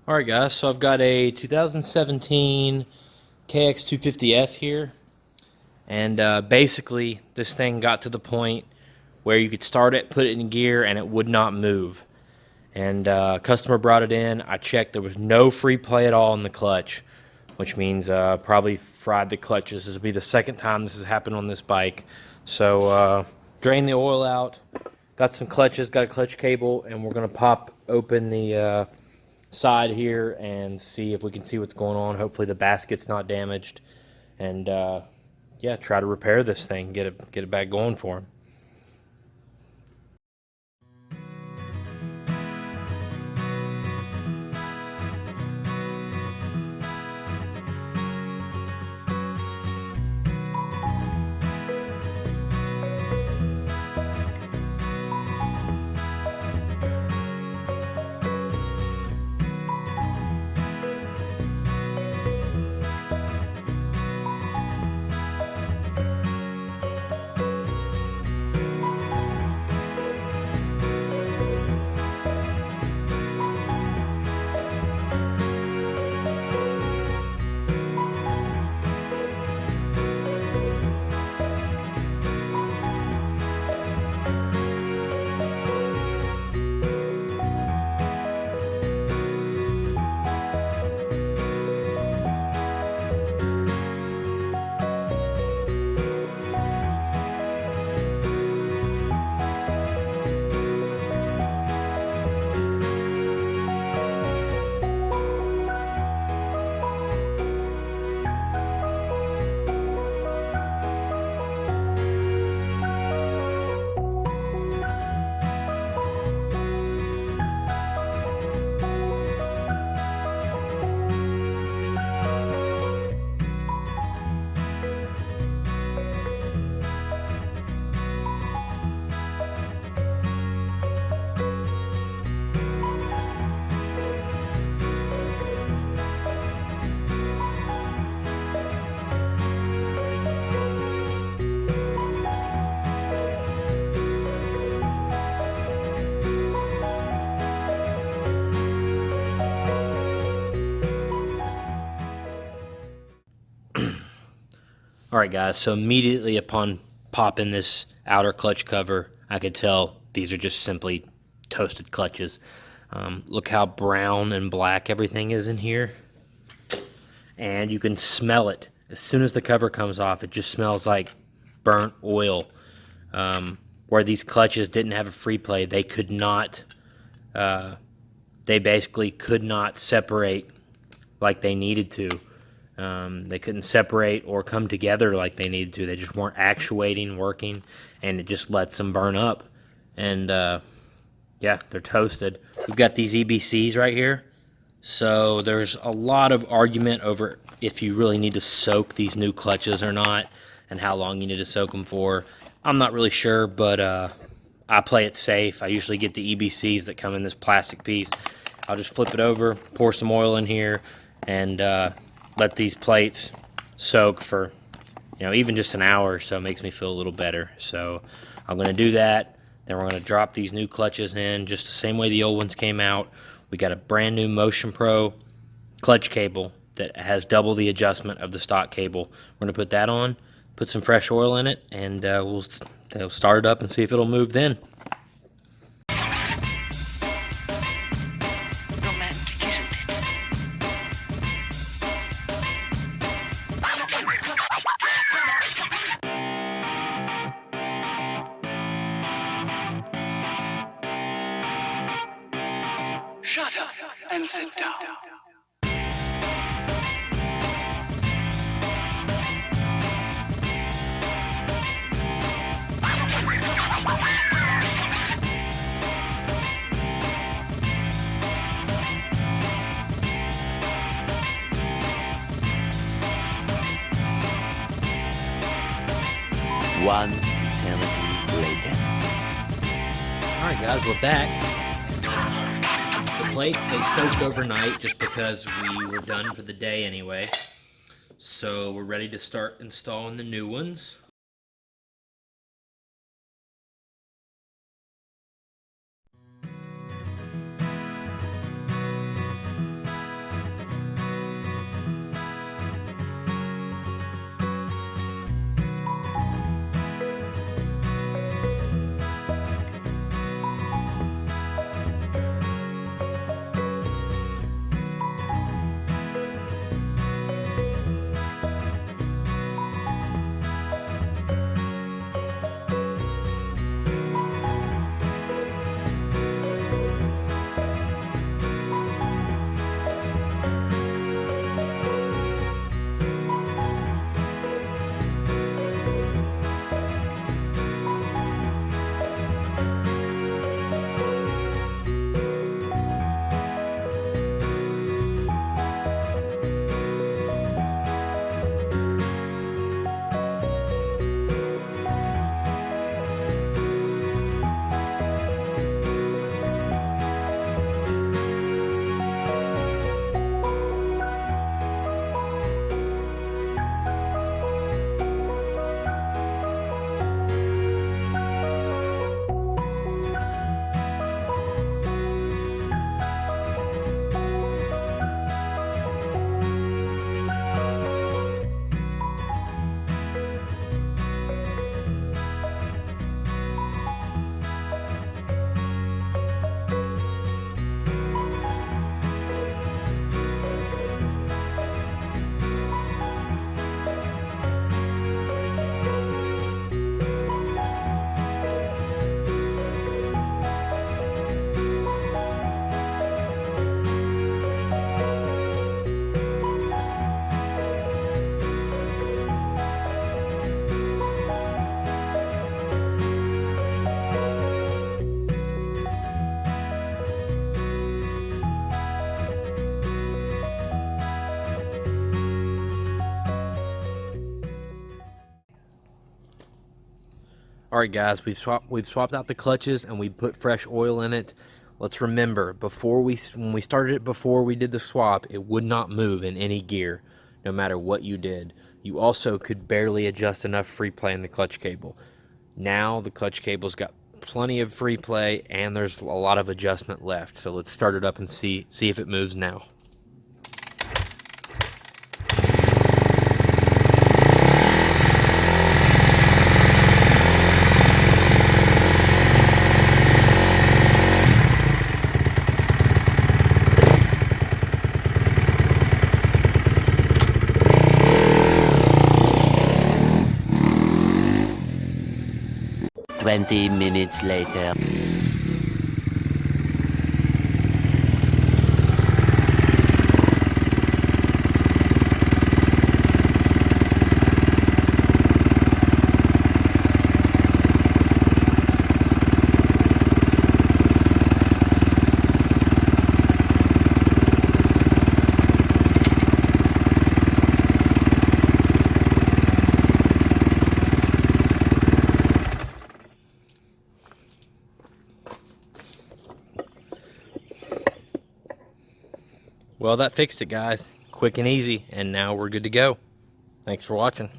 Alright guys, so I've got a 2017 KX250f here, and basically this thing got to the point where you could start it, put it in gear, and it would not move. And customer brought it in, I checked, there was no free play at all in the clutch, which means probably fried the clutches. This will be the second time this has happened on this bike. So drain the oil out, got some clutches, got a clutch cable, and we're going to pop open the side here and see if we can see what's going on. Hopefully the basket's not damaged, and yeah, try to repair this thing, get it back going for him. Alright guys, so immediately upon popping this outer clutch cover, I could tell these are just simply toasted clutches. Look how brown and black everything is in here. And you can smell it. As soon as the cover comes off, it just smells like burnt oil. Where these clutches didn't have a free play, they could not, they basically could not separate like they needed to. They couldn't separate or come together like they needed to. They just weren't actuating, working, and it just lets them burn up. And yeah, they're toasted. We've got these EBCs right here. So there's a lot of argument over if you really need to soak these new clutches or not, and how long you need to soak them for. I'm not really sure, but I play it safe. I usually get the EBCs that come in this plastic piece. I'll just flip it over, pour some oil in here, and let these plates soak for, even just an hour or so. It makes me feel a little better. So I'm going to do that. Then we're going to drop these new clutches in just the same way the old ones came out. We got a brand new Motion Pro clutch cable that has double the adjustment of the stock cable. We're going to put that on, put some fresh oil in it, and we'll start it up and see if it'll move then. Shut up and sit down. One eternity later. Alright guys, we're back. The plates, they soaked overnight just because we were done for the day anyway. So we're ready to start installing the new ones. All right, guys, we've swapped out the clutches and we put fresh oil in it. Let's remember, when we started it before we did the swap, it would not move in any gear, no matter what you did. You also could barely adjust enough free play in the clutch cable. Now the clutch cable's got plenty of free play and there's a lot of adjustment left. So let's start it up and see if it moves now. Minutes later. Well, that fixed it, guys. Quick and easy, and now we're good to go. Thanks for watching.